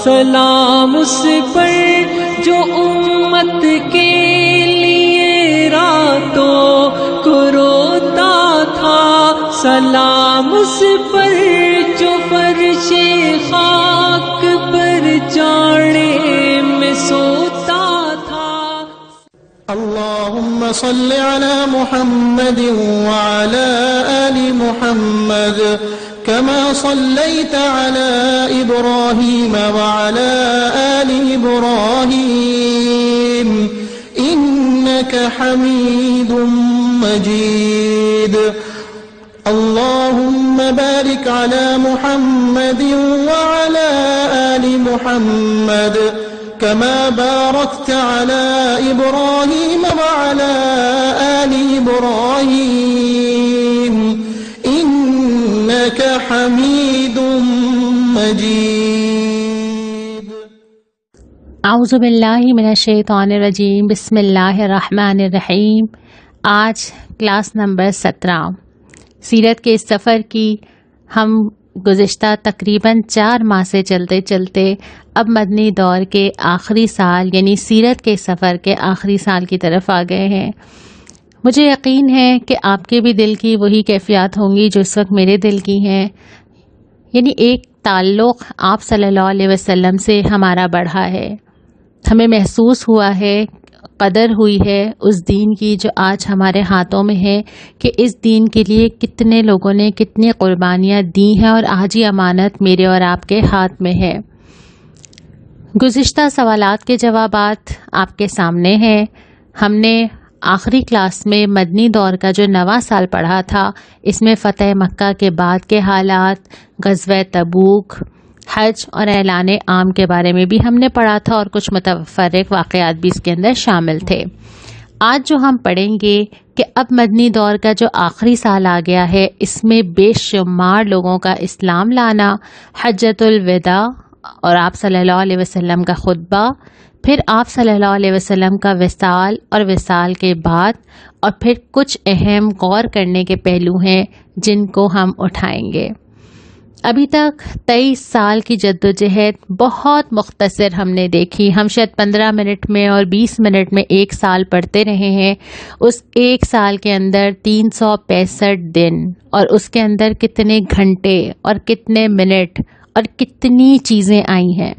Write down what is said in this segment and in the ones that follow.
سلام اس پر جو امت کے لیے راتوں کو روتا تھا، سلام اس پر جو فرش خاک پر جاڑے میں سوتا تھا۔ اللهم صل على محمد وعلى آل محمد كما صليت على إبراهيم وعلى آل إبراهيم إنك حميد مجيد۔ اللهم بارك على محمد وعلى آل محمد كما باركت على إبراهيم وعلى آل إبراهيم إنك حميد مجيد۔ اعوذ باللہ من الشیطان الرجیم، بسم اللہ الرحمن الرحیم۔ آج کلاس نمبر 17 سیرت کے اس سفر کی ہم گزشتہ تقریباً 4 ماہ سے چلتے چلتے اب مدنی دور کے آخری سال یعنی سیرت کے سفر کے آخری سال کی طرف آ گئے ہیں۔ مجھے یقین ہے کہ آپ کے بھی دل کی وہی کیفیات ہوں گی جو اس وقت میرے دل کی ہیں، یعنی ایک تعلق آپ صلی اللہ علیہ وسلم سے ہمارا بڑھا ہے، ہمیں محسوس ہوا ہے، قدر ہوئی ہے اس دین کی جو آج ہمارے ہاتھوں میں ہے کہ اس دین کے لیے کتنے لوگوں نے کتنی قربانیاں دی ہیں اور آج یہ امانت میرے اور آپ کے ہاتھ میں ہے۔ گزشتہ سوالات کے جوابات آپ کے سامنے ہیں۔ ہم نے آخری کلاس میں مدنی دور کا جو نواں سال پڑھا تھا، اس میں فتح مکہ کے بعد کے حالات، غزوہ تبوک، حج اور اعلان عام کے بارے میں بھی ہم نے پڑھا تھا اور کچھ متفرق واقعات بھی اس کے اندر شامل تھے۔ آج جو ہم پڑھیں گے کہ اب مدنی دور کا جو آخری سال آ گیا ہے، اس میں بے شمار لوگوں کا اسلام لانا، حجۃ الوداع اور آپ صلی اللہ علیہ وسلم کا خطبہ، پھر آپ صلی اللہ علیہ وسلم کا وصال اور وصال کے بعد، اور پھر کچھ اہم غور کرنے کے پہلو ہیں جن کو ہم اٹھائیں گے۔ ابھی تک 23 سال کی جدوجہد بہت مختصر ہم نے دیکھی، ہم شاید 15 منٹ میں اور 20 منٹ میں ایک سال پڑھتے رہے ہیں۔ اس ایک سال کے اندر 365 دن اور اس کے اندر کتنے گھنٹے اور کتنے منٹ اور کتنی چیزیں آئی ہیں،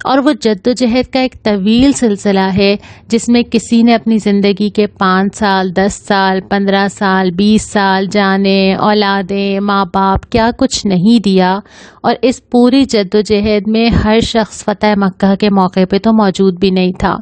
اور وہ جدوجہد کا ایک طویل سلسلہ ہے جس میں کسی نے اپنی زندگی کے 5 سال، 10 سال، 15 سال، 20 سال جانیں، اولادیں، ماں باپ کیا کچھ نہیں دیا، اور اس پوری جدوجہد میں ہر شخص فتح مکہ کے موقع پہ تو موجود بھی نہیں تھا۔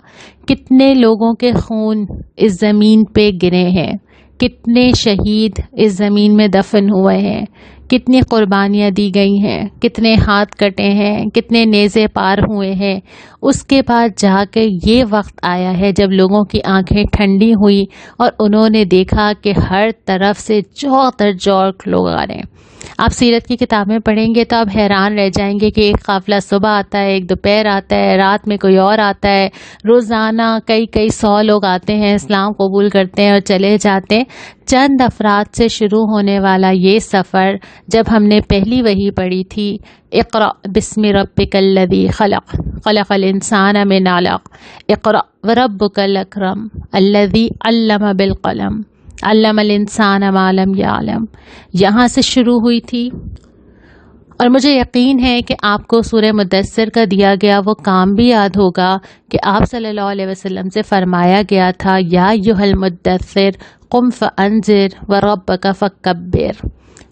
کتنے لوگوں کے خون اس زمین پہ گرے ہیں، کتنے شہید اس زمین میں دفن ہوئے ہیں، کتنی قربانیاں دی گئی ہیں، کتنے ہاتھ کٹے ہیں، کتنے نیزے پار ہوئے ہیں۔ اس کے بعد جا کے یہ وقت آیا ہے جب لوگوں کی آنکھیں ٹھنڈی ہوئی اور انہوں نے دیکھا کہ ہر طرف سے جوڑ در جوڑ لوگ آ رہے ہیں۔ آپ سیرت کی کتابیں پڑھیں گے تو آپ حیران رہ جائیں گے کہ ایک قافلہ صبح آتا ہے، ایک دوپہر آتا ہے، رات میں کوئی اور آتا ہے، روزانہ کئی 100 لوگ آتے ہیں، اسلام قبول کرتے ہیں اور چلے جاتے ہیں۔ چند افراد سے شروع ہونے والا یہ سفر جب ہم نے پہلی وحی پڑھی تھی، اقرأ بسم ربک الذی خلق خلق الانسان من علق اقرأ وربک الاکرم الذی علم بالقلم علم الانسان ما لم یعلم، یہاں سے شروع ہوئی تھی۔ اور مجھے یقین ہے کہ آپ کو سورہ مدثر کا دیا گیا وہ کام بھی یاد ہوگا کہ آپ صلی اللہ علیہ وسلم سے فرمایا گیا تھا، یا ایھا المدثر قم فانذر وربک فکبر،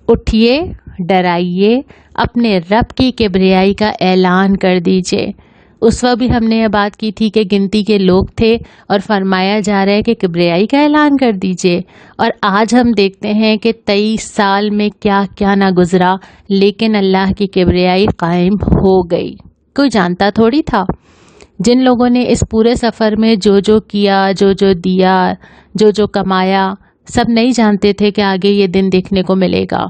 اٹھیے، ڈرائیے، اپنے رب کی کبریائی کا اعلان کر دیجئے۔ اس وقت بھی ہم نے یہ بات کی تھی کہ گنتی کے لوگ تھے اور فرمایا جا رہا ہے کہ کبریائی کا اعلان کر دیجئے، اور آج ہم دیکھتے ہیں کہ 23 سال میں کیا کیا نہ گزرا، لیکن اللہ کی کبریائی قائم ہو گئی۔ کوئی جانتا تھوڑی تھا۔ جن لوگوں نے اس پورے سفر میں جو کیا، جو دیا، جو کمایا، سب نہیں جانتے تھے کہ آگے یہ دن دیکھنے کو ملے گا،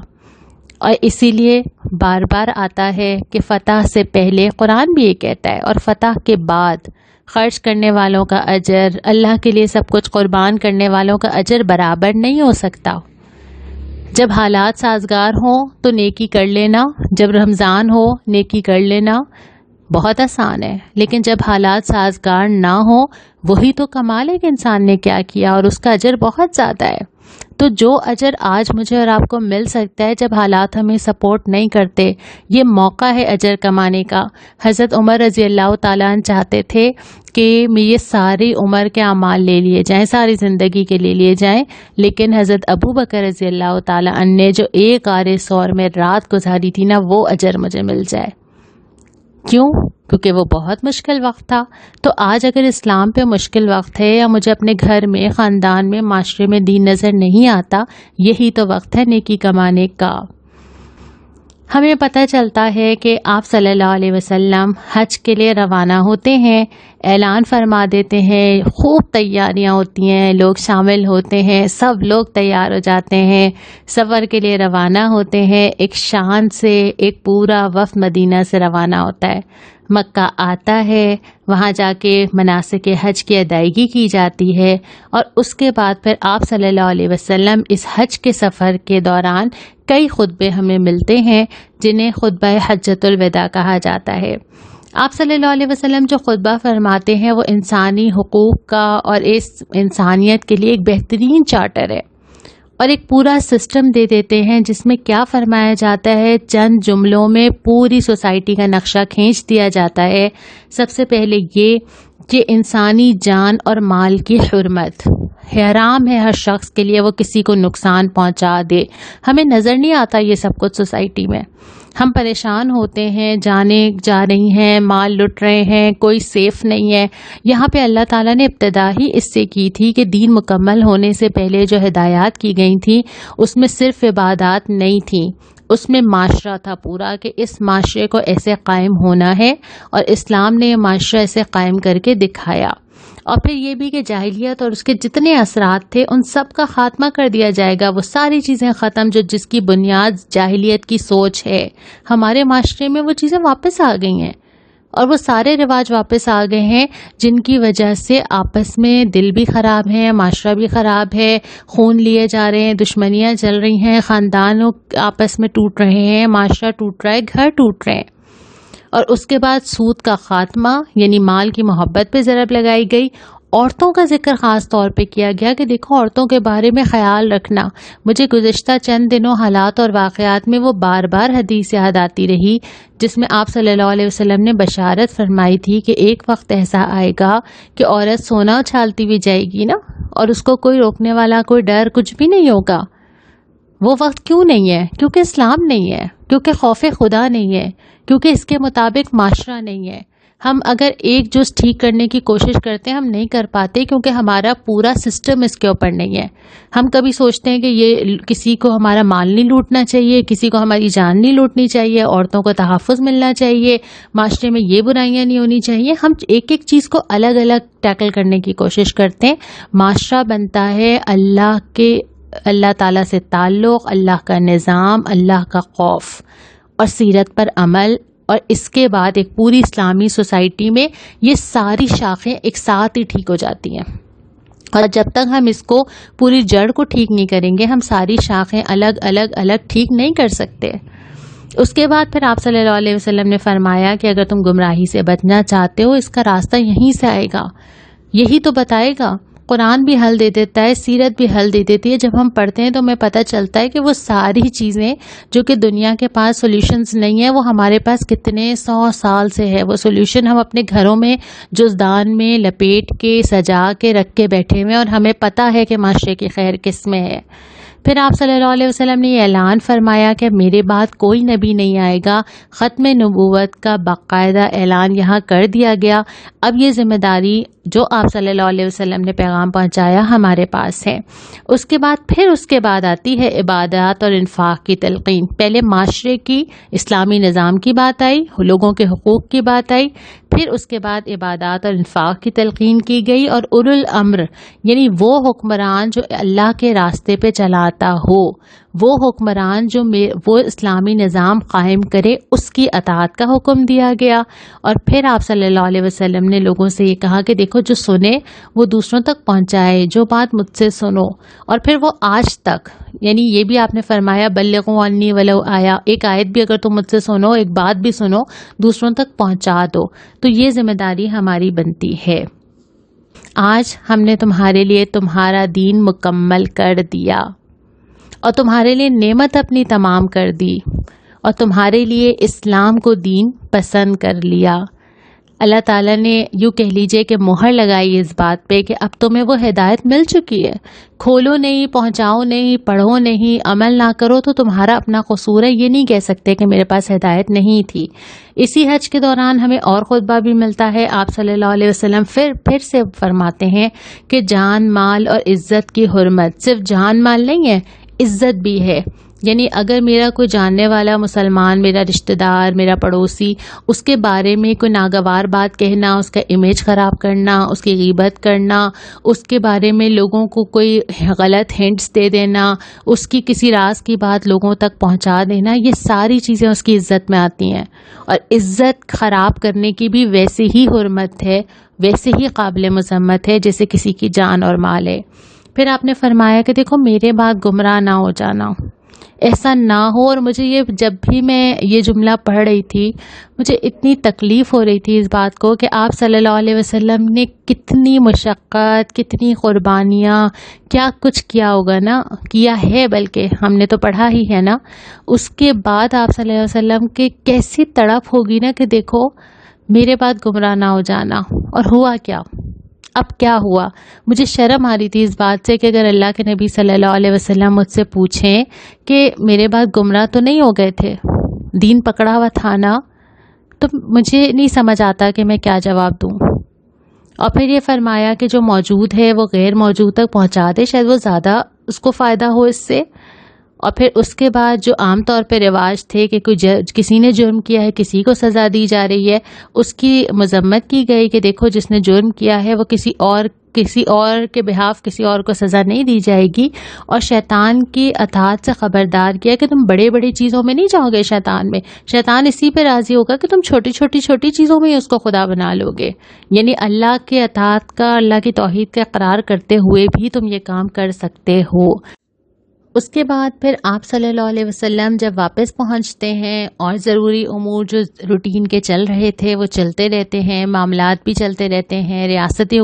اور اسی لیے بار بار آتا ہے کہ فتح سے پہلے، قرآن بھی یہ کہتا ہے، اور فتح کے بعد خرچ کرنے والوں کا اجر، اللہ کے لیے سب کچھ قربان کرنے والوں کا اجر برابر نہیں ہو سکتا۔ جب حالات سازگار ہوں تو نیکی کر لینا، جب رمضان ہو نیکی کر لینا، بہت آسان ہے، لیکن جب حالات سازگار نہ ہو وہی تو کمال ہے کہ انسان نے کیا کیا، اور اس کا اجر بہت زیادہ ہے۔ تو جو اجر آج مجھے اور آپ کو مل سکتا ہے جب حالات ہمیں سپورٹ نہیں کرتے، یہ موقع ہے اجر کمانے کا۔ حضرت عمر رضی اللہ تعالیٰ عنہ چاہتے تھے کہ یہ ساری عمر کے اعمال لے لیے جائیں، ساری زندگی کے لے لیے جائیں، لیکن حضرت ابو بکر رضی اللہ تعالیٰ عنہ نے جو ایک غار ثور میں رات گزاری تھی نا، وہ اجر مجھے مل جائے۔ کیوں؟ کیونکہ وہ بہت مشکل وقت تھا۔ تو آج اگر اسلام پہ مشکل وقت ہے یا مجھے اپنے گھر میں، خاندان میں، معاشرے میں دین نظر نہیں آتا، یہی تو وقت ہے نیکی کمانے کا۔ ہمیں پتہ چلتا ہے کہ آپ صلی اللہ علیہ وسلم حج کے لیے روانہ ہوتے ہیں، اعلان فرما دیتے ہیں، خوب تیاریاں ہوتی ہیں، لوگ شامل ہوتے ہیں، سب لوگ تیار ہو جاتے ہیں، سفر کے لیے روانہ ہوتے ہیں۔ ایک شان سے ایک پورا وفد مدینہ سے روانہ ہوتا ہے، مکہ آتا ہے، وہاں جا کے مناسک حج کی ادائیگی کی جاتی ہے، اور اس کے بعد پھر آپ صلی اللہ علیہ وسلم اس حج کے سفر کے دوران کئی خطبے ہمیں ملتے ہیں جنہیں خطبہ حجۃ الوداع کہا جاتا ہے۔ آپ صلی اللہ علیہ وسلم جو خطبہ فرماتے ہیں وہ انسانی حقوق کا اور اس انسانیت کے لیے ایک بہترین چارٹر ہے، اور ایک پورا سسٹم دے دیتے ہیں جس میں کیا فرمایا جاتا ہے، چند جملوں میں پوری سوسائٹی کا نقشہ کھینچ دیا جاتا ہے۔ سب سے پہلے یہ کہ انسانی جان اور مال کی حرمت حرام ہے ہر شخص کے لیے وہ کسی کو نقصان پہنچا دے۔ ہمیں نظر نہیں آتا یہ سب کچھ سوسائٹی میں، ہم پریشان ہوتے ہیں، جانیں جا رہی ہیں، مال لٹ رہے ہیں، کوئی سیف نہیں ہے۔ یہاں پہ اللہ تعالیٰ نے ابتدا ہی اس سے کی تھی کہ دین مکمل ہونے سے پہلے جو ہدایات کی گئی تھیں اس میں صرف عبادات نہیں تھیں، اس میں معاشرہ تھا پورا کہ اس معاشرے کو ایسے قائم ہونا ہے، اور اسلام نے یہ معاشرہ ایسے قائم کر کے دکھایا۔ اور پھر یہ بھی کہ جاہلیت اور اس کے جتنے اثرات تھے ان سب کا خاتمہ کر دیا جائے گا، وہ ساری چیزیں ختم جو جس کی بنیاد جاہلیت کی سوچ ہے۔ ہمارے معاشرے میں وہ چیزیں واپس آ گئی ہیں، اور وہ سارے رواج واپس آ گئے ہیں جن کی وجہ سے آپس میں دل بھی خراب ہیں، معاشرہ بھی خراب ہے، خون لیے جا رہے ہیں، دشمنیاں چل رہی ہیں، خاندانوں آپس میں ٹوٹ رہے ہیں، معاشرہ ٹوٹ رہا ہے، گھر ٹوٹ رہے ہیں۔ اور اس کے بعد سود کا خاتمہ، یعنی مال کی محبت پہ ضرب لگائی گئی۔ عورتوں کا ذکر خاص طور پہ کیا گیا کہ دیکھو عورتوں کے بارے میں خیال رکھنا۔ مجھے گزشتہ چند دنوں حالات اور واقعات میں وہ بار بار حدیث یاد آتی رہی جس میں آپ صلی اللہ علیہ وسلم نے بشارت فرمائی تھی کہ ایک وقت ایسا آئے گا کہ عورت سونا اچھالتی ہوئی جائے گی نا، اور اس کو کوئی روکنے والا، کوئی ڈر، کچھ بھی نہیں ہوگا۔ وہ وقت کیوں نہیں ہے؟ کیونکہ اسلام نہیں ہے، کیونکہ خوف خدا نہیں ہے، کیونکہ اس کے مطابق معاشرہ نہیں ہے۔ ہم اگر ایک جز ٹھیک کرنے کی کوشش کرتے ہیں ہم نہیں کر پاتے، کیونکہ ہمارا پورا سسٹم اس کے اوپر نہیں ہے۔ ہم کبھی سوچتے ہیں کہ یہ کسی کو ہمارا مال نہیں لوٹنا چاہیے، کسی کو ہماری جان نہیں لوٹنی چاہیے، عورتوں کو تحفظ ملنا چاہیے، معاشرے میں یہ برائیاں نہیں ہونی چاہیے۔ ہم ایک ایک چیز کو الگ الگ ٹیکل کرنے کی کوشش کرتے ہیں۔ معاشرہ بنتا ہے اللہ تعالیٰ سے تعلق، اللہ کا نظام، اللہ کا خوف اور سیرت پر عمل، اور اس کے بعد ایک پوری اسلامی سوسائٹی میں یہ ساری شاخیں ایک ساتھ ہی ٹھیک ہو جاتی ہیں۔ اور جب تک ہم اس کو پوری جڑ کو ٹھیک نہیں کریں گے ہم ساری شاخیں الگ ٹھیک نہیں کر سکتے۔ اس کے بعد پھر آپ صلی اللہ علیہ وسلم نے فرمایا کہ اگر تم گمراہی سے بچنا چاہتے ہو اس کا راستہ یہیں سے آئے گا، یہی تو بتائے گا۔ قرآن بھی حل دے دیتا ہے، سیرت بھی حل دے دیتی ہے۔ جب ہم پڑھتے ہیں تو ہمیں پتہ چلتا ہے کہ وہ ساری چیزیں جو کہ دنیا کے پاس سولوشنز نہیں ہیں وہ ہمارے پاس کتنے 100 سال سے ہے۔ وہ سولوشن ہم اپنے گھروں میں جزدان میں لپیٹ کے سجا کے رکھ کے بیٹھے ہوئے ہیں، اور ہمیں پتہ ہے کہ معاشرے کی خیر کس میں ہے۔ پھر آپ صلی اللہ علیہ وسلم نے یہ اعلان فرمایا کہ میرے بعد کوئی نبی نہیں آئے گا۔ ختم نبوت کا باقاعدہ اعلان یہاں کر دیا گیا۔ اب یہ ذمہ داری جو آپ صلی اللہ علیہ وسلم نے پیغام پہنچایا ہمارے پاس ہے۔ اس کے بعد آتی ہے عبادات اور انفاق کی تلقین۔ پہلے معاشرے کی اسلامی نظام کی بات آئی، لوگوں کے حقوق کی بات آئی، پھر اس کے بعد عبادات اور انفاق کی تلقین کی گئی، اور اولو الامر یعنی وہ حکمران جو اللہ کے راستے پہ چلانے چاہتا ہو، وہ حکمران جو وہ اسلامی نظام قائم کرے اس کی اطاعت کا حکم دیا گیا۔ اور پھر آپ صلی اللہ علیہ وسلم نے لوگوں سے یہ کہا کہ دیکھو جو سنے وہ دوسروں تک پہنچائے، جو بات مجھ سے سنو۔ اور پھر وہ آج تک، یعنی یہ بھی آپ نے فرمایا بلغوا عنی ولو آیا، ایک آیت بھی اگر تم مجھ سے سنو، ایک بات بھی سنو، دوسروں تک پہنچا دو۔ تو یہ ذمہ داری ہماری بنتی ہے۔ آج ہم نے تمہارے لیے تمہارا دین مکمل کر دیا اور تمہارے لیے نعمت اپنی تمام کر دی اور تمہارے لیے اسلام کو دین پسند کر لیا۔ اللہ تعالیٰ نے یوں کہہ لیجئے کہ مہر لگائی اس بات پہ کہ اب تمہیں وہ ہدایت مل چکی ہے، کھولو نہیں، پہنچاؤ نہیں، پڑھو نہیں، عمل نہ کرو تو تمہارا اپنا قصور ہے، یہ نہیں کہہ سکتے کہ میرے پاس ہدایت نہیں تھی۔ اسی حج کے دوران ہمیں اور خطبہ بھی ملتا ہے، آپ صلی اللہ علیہ وسلم پھر سے فرماتے ہیں کہ جان، مال اور عزت کی حرمت، صرف جان مال نہیں ہے، عزت بھی ہے۔ یعنی اگر میرا کوئی جاننے والا مسلمان، میرا رشتہ دار، میرا پڑوسی، اس کے بارے میں کوئی ناگوار بات کہنا، اس کا امیج خراب کرنا، اس کی غیبت کرنا، اس کے بارے میں لوگوں کو کوئی غلط ہنٹس دے دینا، اس کی کسی راز کی بات لوگوں تک پہنچا دینا، یہ ساری چیزیں اس کی عزت میں آتی ہیں۔ اور عزت خراب کرنے کی بھی ویسے ہی حرمت ہے، ویسے ہی قابل مذمت ہے جیسے کسی کی جان اور مال ہے۔ پھر آپ نے فرمایا کہ دیکھو میرے بعد گمراہ نہ ہو جانا، ایسا نہ ہو۔ اور مجھے یہ جب بھی میں یہ جملہ پڑھ رہی تھی مجھے اتنی تکلیف ہو رہی تھی اس بات کو کہ آپ صلی اللہ علیہ وسلم نے کتنی مشقت، کتنی قربانیاں، کیا کچھ کیا ہوگا نا، کیا ہے، بلکہ ہم نے تو پڑھا ہی ہے نا۔ اس کے بعد آپ صلی اللہ علیہ وسلم کے کیسی تڑپ ہوگی نا کہ دیکھو میرے بعد گمراہ نہ ہو جانا۔ اور ہوا کیا؟ اب کیا ہوا؟ مجھے شرم آ رہی تھی اس بات سے کہ اگر اللہ کے نبی صلی اللہ علیہ وسلم مجھ سے پوچھیں کہ میرے بعد گمراہ تو نہیں ہو گئے تھے، دین پکڑا ہوا تھا نا، تو مجھے نہیں سمجھ آتا کہ میں کیا جواب دوں۔ اور پھر یہ فرمایا کہ جو موجود ہے وہ غیر موجود تک پہنچا دے، شاید وہ زیادہ اس کو فائدہ ہو اس سے۔ اور پھر اس کے بعد جو عام طور پہ رواج تھے کہ کسی نے جرم کیا ہے کسی کو سزا دی جا رہی ہے، اس کی مذمت کی گئی کہ دیکھو جس نے جرم کیا ہے وہ کسی اور کے بہاف کسی اور کو سزا نہیں دی جائے گی۔ اور شیطان کی اطاعت سے خبردار کیا کہ تم بڑے بڑی چیزوں میں نہیں جاؤ گے شیطان میں، شیطان اسی پہ راضی ہوگا کہ تم چھوٹی چھوٹی چیزوں میں ہی اس کو خدا بنا لو گے۔ یعنی اللہ کے اطاعت کا، اللہ کی توحید کا اقرار کرتے ہوئے بھی تم یہ کام کر سکتے ہو۔ اس کے بعد پھر آپ صلی اللہ علیہ وسلم جب واپس پہنچتے ہیں اور ضروری امور جو روٹین کے چل رہے تھے وہ چلتے رہتے ہیں، معاملات بھی چلتے رہتے ہیں، ریاستی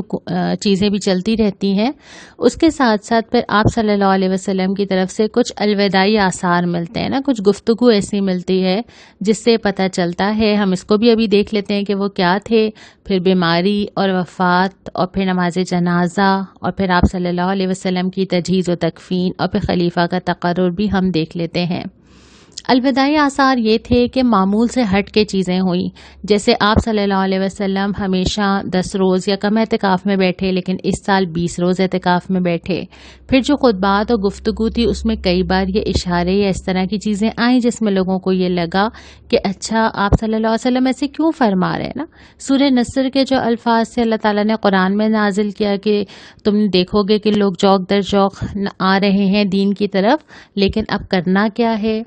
چیزیں بھی چلتی رہتی ہیں۔ اس کے ساتھ ساتھ پھر آپ صلی اللہ علیہ وسلم کی طرف سے کچھ الوداعی آثار ملتے ہیں نا، کچھ گفتگو ایسی ملتی ہے جس سے پتہ چلتا ہے۔ ہم اس کو بھی ابھی دیکھ لیتے ہیں کہ وہ کیا تھے۔ پھر بیماری اور وفات، اور پھر نماز جنازہ، اور پھر آپ صلی اللہ علیہ وسلم کی تجہیز و تکفین، اور پھر خلیفہ کا تقرر بھی ہم دیکھ لیتے ہیں۔ الوداعی آثار یہ تھے کہ معمول سے ہٹ کے چیزیں ہوئیں، جیسے آپ صلی اللہ علیہ وسلم ہمیشہ 10 روز یا کم اعتکاف میں بیٹھے، لیکن اس سال 20 روز اعتکاف میں بیٹھے۔ پھر جو خطبات اور گفتگو تھی اس میں کئی بار یہ اشارے یا اس طرح کی چیزیں آئیں جس میں لوگوں کو یہ لگا کہ اچھا آپ صلی اللہ علیہ وسلم ایسے کیوں فرما رہے ہیں نا۔ سورہ نصر کے جو الفاظ سے اللہ تعالیٰ نے قرآن میں نازل کیا کہ تم دیکھو گے کہ لوگ چوک در چوک آ رہے ہیں دین کی طرف، لیکن اب کرنا کیا ہے؟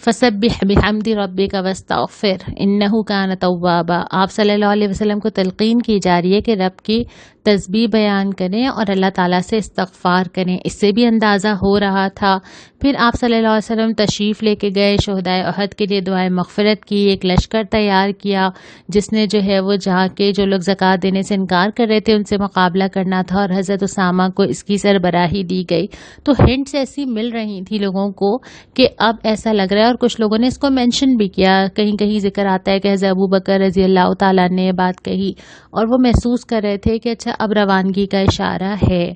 فسبح بحمد ربک واستغفر انہ کان توابا۔ آپ صلی اللہ علیہ وسلم کو تلقین کی جا رہی ہے کہ رب کی تسبیح بیان کریں اور اللہ تعالیٰ سے استغفار کریں۔ اس سے بھی اندازہ ہو رہا تھا۔ پھر آپ صلی اللہ علیہ وسلم تشریف لے کے گئے، شہدائے احد کے لیے دعائے مغفرت کی، ایک لشکر تیار کیا جس نے جو ہے وہ جا کے جو لوگ زکوٰۃ دینے سے انکار کر رہے تھے ان سے مقابلہ کرنا تھا، اور حضرت اسامہ کو اس کی سربراہی دی گئی۔ تو ہنٹس ایسی مل رہی تھی لوگوں کو کہ اب ایسا لگ رہا ہے، اور کچھ لوگوں نے اس کو مینشن بھی کیا، کہیں کہیں ذکر آتا ہے کہ حضرت ابو بکر رضی اللہ تعالیٰ نے یہ بات کہی، اور وہ محسوس کر رہے تھے کہ اچھا اب روانگی کا اشارہ ہے۔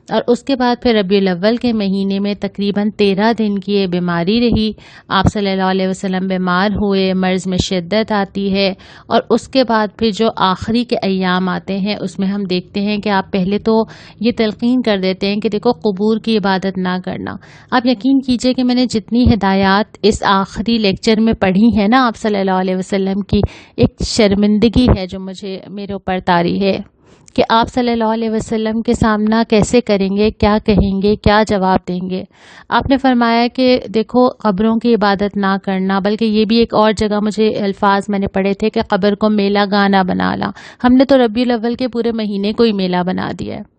اور اس کے بعد پھر ربیع الاول کے مہینے میں تقریباً 13 دن کی یہ بیماری رہی۔ آپ صلی اللہ علیہ وسلم بیمار ہوئے، مرض میں شدت آتی ہے، اور اس کے بعد پھر جو آخری کے ایام آتے ہیں اس میں ہم دیکھتے ہیں کہ آپ پہلے تو یہ تلقین کر دیتے ہیں کہ دیکھو قبور کی عبادت نہ کرنا۔ آپ یقین کیجئے کہ میں نے جتنی ہدایات اس آخری لیکچر میں پڑھی ہیں نا آپ صلی اللہ علیہ وسلم کی، ایک شرمندگی ہے جو میرے اوپر طاری ہے کہ آپ صلی اللہ علیہ وسلم کے سامنا کیسے کریں گے، کیا کہیں گے، کیا جواب دیں گے۔ آپ نے فرمایا کہ دیکھو قبروں کی عبادت نہ کرنا، بلکہ یہ بھی ایک اور جگہ مجھے الفاظ میں نے پڑھے تھے کہ قبر کو میلہ گانا بنا لا۔ ہم نے تو ربیع الاول کے پورے مہینے کو ہی میلہ بنا دیا ہے۔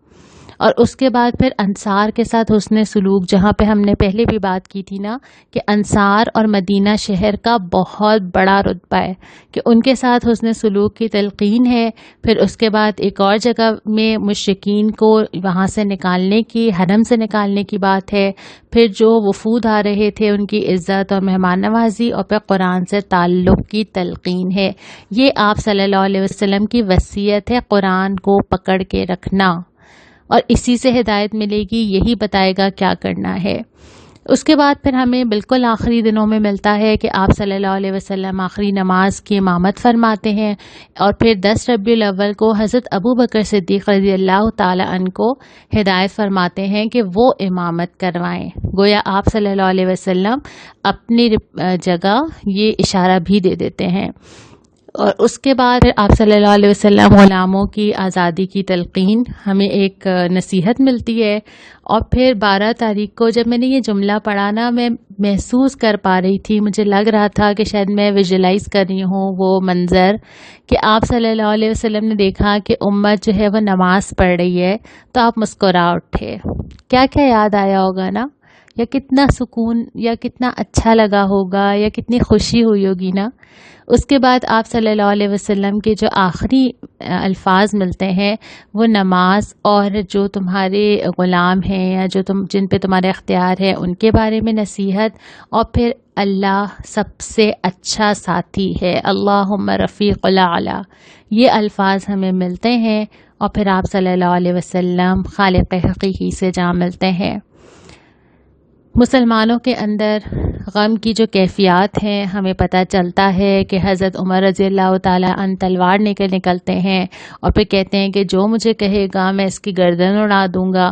اور اس کے بعد پھر انصار کے ساتھ حسن سلوک، جہاں پہ ہم نے پہلے بھی بات کی تھی نا کہ انصار اور مدینہ شہر کا بہت بڑا رتبہ ہے کہ ان کے ساتھ حسن سلوک کی تلقین ہے۔ پھر اس کے بعد ایک اور جگہ میں مشرکین کو وہاں سے نکالنے کی، حرم سے نکالنے کی بات ہے۔ پھر جو وفود آ رہے تھے ان کی عزت اور مہمان نوازی، اور پھر قرآن سے تعلق کی تلقین ہے۔ یہ آپ صلی اللہ علیہ وسلم کی وصیت ہے، قرآن کو پکڑ کے رکھنا، اور اسی سے ہدایت ملے گی، یہی بتائے گا کیا کرنا ہے۔ اس کے بعد پھر ہمیں بالکل آخری دنوں میں ملتا ہے کہ آپ صلی اللہ علیہ وسلم آخری نماز کی امامت فرماتے ہیں، اور پھر 10 ربیع الاول کو حضرت ابو بکر صدیق رضی اللہ تعالی عنہ کو ہدایت فرماتے ہیں کہ وہ امامت کروائیں۔ گویا آپ صلی اللہ علیہ وسلم اپنی جگہ یہ اشارہ بھی دے دیتے ہیں۔ اور اس کے بعد آپ صلی اللہ علیہ وسلم غلاموں کی آزادی کی تلقین، ہمیں ایک نصیحت ملتی ہے۔ اور پھر 12 تاریخ کو جب میں نے یہ جملہ پڑھا نا، میں محسوس کر پا رہی تھی، مجھے لگ رہا تھا کہ شاید میں ویژولائز کر رہی ہوں وہ منظر کہ آپ صلی اللہ علیہ وسلم نے دیکھا کہ امت جو ہے وہ نماز پڑھ رہی ہے تو آپ مسکرا اٹھے۔ کیا کیا یاد آیا ہوگا نا، یا کتنا سکون یا کتنا اچھا لگا ہوگا یا کتنی خوشی ہوئی ہوگی نا۔ اس کے بعد آپ صلی اللہ علیہ وسلم کے جو آخری الفاظ ملتے ہیں وہ نماز اور جو تمہارے غلام ہیں یا جو جن پہ تمہارے اختیار ہے ان کے بارے میں نصیحت، اور پھر اللہ سب سے اچھا ساتھی ہے، اللہم رفیق الاعلی، یہ الفاظ ہمیں ملتے ہیں۔ اور پھر آپ صلی اللہ علیہ وسلم خالق حقیقی سے جا ملتے ہیں۔ مسلمانوں کے اندر غم کی جو کیفیات ہیں ہمیں پتہ چلتا ہے کہ حضرت عمر رضی اللہ تعالیٰ عنہ تلوار نکلتے ہیں اور پھر کہتے ہیں کہ جو مجھے کہے گا میں اس کی گردن اڑا دوں گا،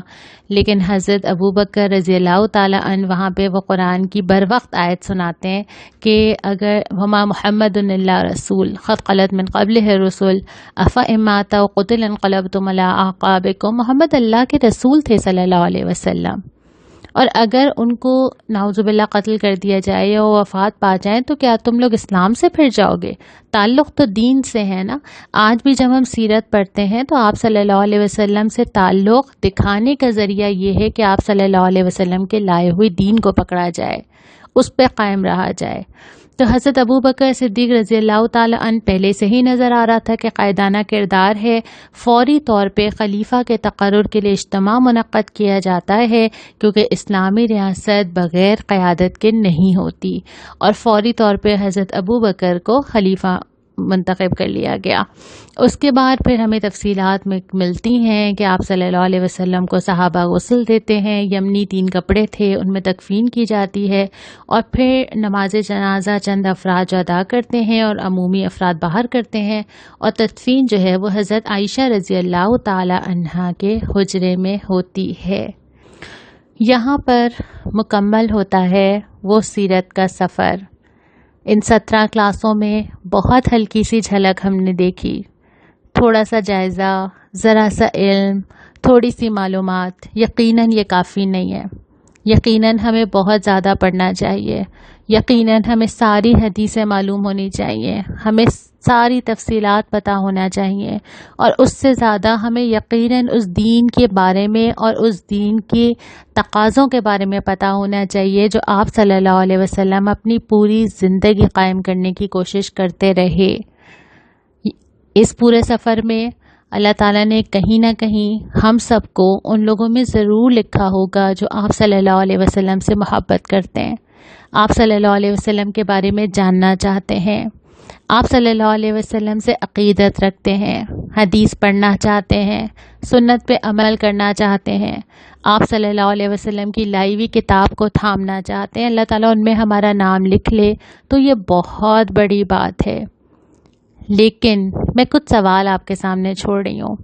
لیکن حضرت ابو بکر رضی اللہ تعالیٰ عنہ وہاں پہ وہ قرآن کی بر وقت آیت سناتے ہیں کہ اگر وما محمد الا رسول قد خلت من قبلہ الرسل افإن مات وقتل انقلبتم علی اعقابکم، محمد اللہ کے رسول تھے صلی اللہ علیہ وسلم، اور اگر ان کو نعوذ باللہ قتل کر دیا جائے یا وہ وفات پا جائیں تو کیا تم لوگ اسلام سے پھر جاؤ گے؟ تعلق تو دین سے ہے نا۔ آج بھی جب ہم سیرت پڑھتے ہیں تو آپ صلی اللہ علیہ وسلم سے تعلق دکھانے کا ذریعہ یہ ہے کہ آپ صلی اللہ علیہ وسلم کے لائے ہوئے دین کو پکڑا جائے، اس پہ قائم رہا جائے۔ تو حضرت ابو بکر صدیق رضی اللہ تعالی عنہ پہلے سے ہی نظر آ رہا تھا کہ قائدانہ کردار ہے، فوری طور پہ خلیفہ کے تقرر کے لیے اجتماع منعقد کیا جاتا ہے، کیونکہ اسلامی ریاست بغیر قیادت کے نہیں ہوتی، اور فوری طور پہ حضرت ابو بکر کو خلیفہ منتخب کر لیا گیا۔ اس کے بعد پھر ہمیں تفصیلات میں ملتی ہیں کہ آپ صلی اللہ علیہ وسلم کو صحابہ غسل دیتے ہیں، یمنی 3 کپڑے تھے ان میں تکفین کی جاتی ہے، اور پھر نماز جنازہ چند افراد جو ادا کرتے ہیں اور عمومی افراد باہر کرتے ہیں، اور تدفین جو ہے وہ حضرت عائشہ رضی اللہ تعالی عنہا کے حجرے میں ہوتی ہے۔ یہاں پر مکمل ہوتا ہے وہ سیرت کا سفر۔ ان 17 کلاسوں میں بہت ہلکی سی جھلک ہم نے دیکھی، تھوڑا سا جائزہ، ذرا سا علم، تھوڑی سی معلومات۔ یقیناً یہ کافی نہیں ہے، یقیناً ہمیں بہت زیادہ پڑھنا چاہیے، یقیناً ہمیں ساری حدیثیں معلوم ہونی چاہیے، ہمیں ساری تفصیلات پتہ ہونا چاہیے، اور اس سے زیادہ ہمیں یقیناً اس دین کے بارے میں اور اس دین کے تقاضوں کے بارے میں پتہ ہونا چاہیے جو آپ صلی اللہ علیہ وسلم اپنی پوری زندگی قائم کرنے کی کوشش کرتے رہے۔ اس پورے سفر میں اللہ تعالیٰ نے کہیں نہ کہیں ہم سب کو ان لوگوں میں ضرور لکھا ہوگا جو آپ صلی اللہ علیہ وسلم سے محبت کرتے ہیں، آپ صلی اللہ علیہ وسلم کے بارے میں جاننا چاہتے ہیں، آپ صلی اللہ علیہ وسلم سے عقیدت رکھتے ہیں، حدیث پڑھنا چاہتے ہیں، سنت پہ عمل کرنا چاہتے ہیں، آپ صلی اللہ علیہ وسلم کی لائی ہوئی کتاب کو تھامنا چاہتے ہیں۔ اللہ تعالیٰ ان میں ہمارا نام لکھ لے تو یہ بہت بڑی بات ہے۔ لیکن میں کچھ سوال آپ کے سامنے چھوڑ رہی ہوں۔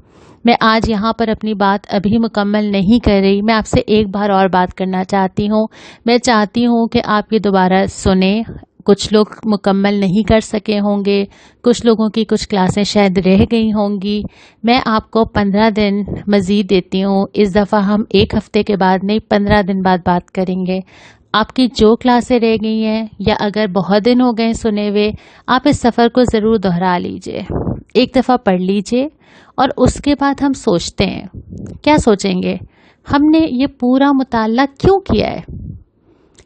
میں آج یہاں پر اپنی بات ابھی مکمل نہیں کر رہی، میں آپ سے ایک بار اور بات کرنا چاہتی ہوں۔ میں چاہتی ہوں کہ آپ یہ دوبارہ سنیں، کچھ لوگ مکمل نہیں کر سکے ہوں گے، کچھ لوگوں کی کچھ کلاسیں شاید رہ گئی ہوں گی۔ میں آپ کو 15 دن مزید دیتی ہوں، اس دفعہ ہم 1 ہفتے کے بعد نہیں 15 دن بعد بات کریں گے۔ آپ کی جو کلاسیں رہ گئی ہیں یا اگر بہت دن ہو گئے سنے ہوئے، آپ اس سفر کو ضرور دہرا لیجئے، ایک دفعہ پڑھ لیجئے، اور اس کے بعد ہم سوچتے ہیں۔ کیا سوچیں گے؟ ہم نے یہ پورا مطالعہ کیوں کیا ہے؟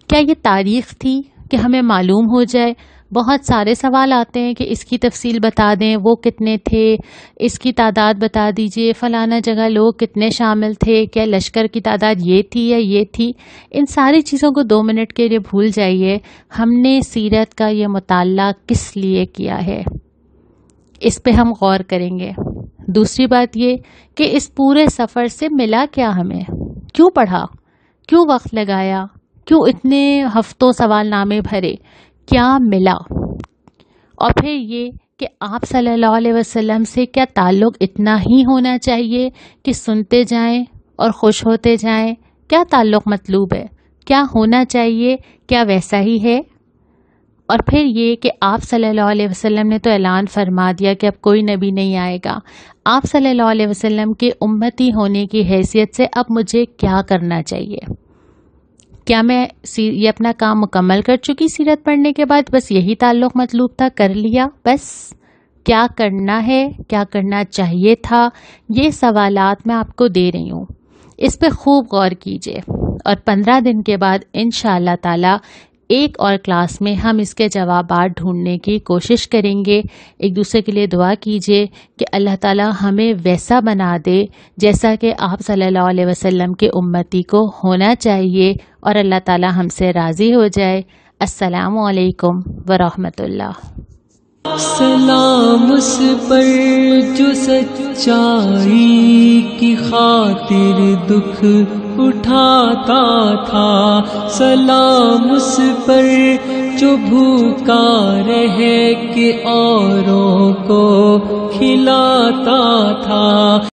کیا یہ تاریخ تھی کہ ہمیں معلوم ہو جائے؟ بہت سارے سوال آتے ہیں کہ اس کی تفصیل بتا دیں، وہ کتنے تھے، اس کی تعداد بتا دیجئے، فلانا جگہ لوگ کتنے شامل تھے، کیا لشکر کی تعداد یہ تھی یا یہ تھی۔ ان ساری چیزوں کو 2 منٹ کے لیے بھول جائیے۔ ہم نے سیرت کا یہ مطالعہ کس لیے کیا ہے، اس پہ ہم غور کریں گے۔ دوسری بات یہ کہ اس پورے سفر سے ملا کیا، ہمیں کیوں پڑھا، کیوں وقت لگایا، کیوں اتنے ہفتوں سوال نامے بھرے، کیا ملا؟ اور پھر یہ کہ آپ صلی اللہ علیہ وسلم سے کیا تعلق اتنا ہی ہونا چاہیے کہ سنتے جائیں اور خوش ہوتے جائیں؟ کیا تعلق مطلوب ہے؟ کیا ہونا چاہیے؟ کیا ویسا ہی ہے؟ اور پھر یہ کہ آپ صلی اللہ علیہ وسلم نے تو اعلان فرما دیا کہ اب کوئی نبی نہیں آئے گا۔ آپ صلی اللہ علیہ وسلم کے امتی ہونے کی حیثیت سے اب مجھے کیا کرنا چاہیے؟ کیا میں یہ اپنا کام مکمل کر چکی سیرت پڑھنے کے بعد؟ بس یہی تعلق مطلوب تھا، کر لیا بس؟ کیا کرنا ہے، کیا کرنا چاہیے تھا؟ یہ سوالات میں آپ کو دے رہی ہوں، اس پہ خوب غور کیجئے، اور 15 دن کے بعد انشاءاللہ تعالی ایک اور کلاس میں ہم اس کے جوابات ڈھونڈنے کی کوشش کریں گے۔ ایک دوسرے کے لیے دعا کیجئے کہ اللہ تعالی ہمیں ویسا بنا دے جیسا کہ آپ صلی اللہ علیہ وسلم کے امتی کو ہونا چاہیے، اور اللہ تعالی ہم سے راضی ہو جائے۔ السلام علیکم ورحمۃ اللہ۔ سلام اس پر جو سچائی کی خاطر دکھ اٹھاتا تھا، سلام اس پر جو بھوکا رہ کے اوروں کو کھلاتا تھا۔